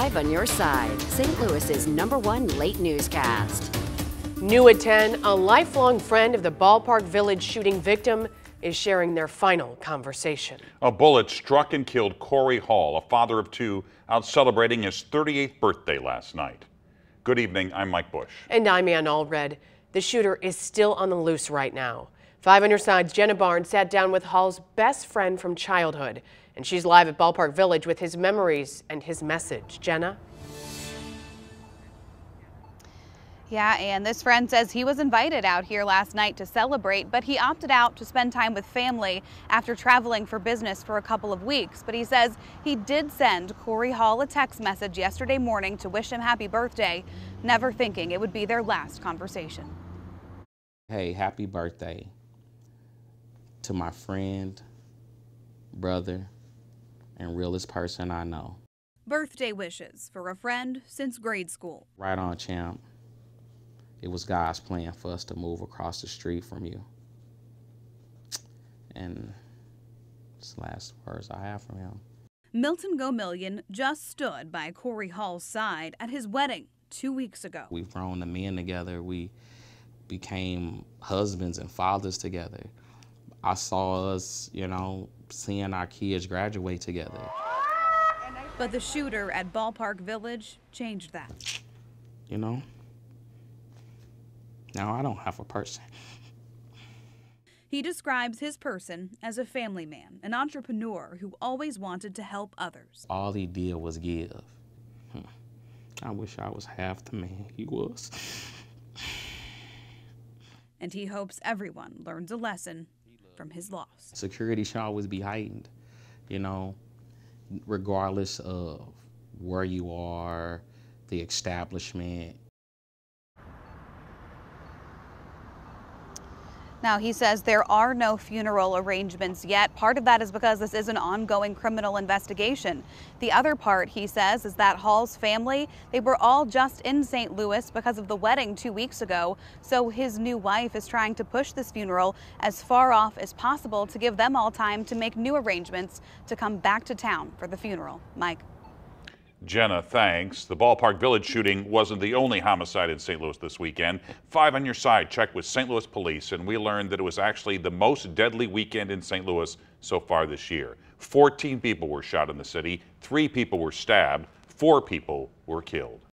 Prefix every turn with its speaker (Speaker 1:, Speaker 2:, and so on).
Speaker 1: 5 on your side, St. Louis's #1 late newscast.
Speaker 2: New at 10, a lifelong friend of the Ballpark Village shooting victim is sharing their final conversation.
Speaker 3: A bullet struck and killed Corey Hall, a father of 2, out celebrating his 38th birthday last night. Good evening, I'm Mike Bush.
Speaker 2: And I'm Ann Allred. The shooter is still on the loose right now. 5 on your side's Jenna Barnes sat down with Hall's best friend from childhood, and she's live at Ballpark Village with his memories and his message. Jenna?
Speaker 4: Yeah, and this friend says he was invited out here last night to celebrate, but he opted out to spend time with family after traveling for business for a couple of weeks. But he says he did send Corey Hall a text message yesterday morning to wish him happy birthday, never thinking it would be their last conversation.
Speaker 5: Hey, happy birthday to my friend, brother, and realest person I know.
Speaker 4: Birthday wishes for a friend since grade school.
Speaker 5: Right on, champ. It was God's plan for us to move across the street from you. And it's the last words I have from him.
Speaker 4: Milton Gomillion just stood by Corey Hall's side at his wedding 2 weeks ago.
Speaker 5: We've grown the men together. We became husbands and fathers together. I saw us, seeing our kids graduate together.
Speaker 4: But the shooter at Ballpark Village changed that.
Speaker 5: Now I don't have a person.
Speaker 4: He describes his person as a family man, an entrepreneur who always wanted to help others.
Speaker 5: All he did was give. I wish I was half the man he was.
Speaker 4: And he hopes everyone learns a lesson from his loss.
Speaker 5: Security should always be heightened, regardless of where you are, the establishment.
Speaker 4: Now, he says there are no funeral arrangements yet. Part of that is because this is an ongoing criminal investigation. The other part, he says, is that Hall's family, they were all just in St. Louis because of the wedding 2 weeks ago. So his new wife is trying to push this funeral as far off as possible to give them all time to make new arrangements to come back to town for the funeral. Mike.
Speaker 3: Jenna, thanks. The Ballpark Village shooting wasn't the only homicide in St. Louis this weekend. 5 on your side checked with St. Louis police, and we learned that it was actually the most deadly weekend in St. Louis so far this year. 14 people were shot in the city, 3 people were stabbed, 4 people were killed.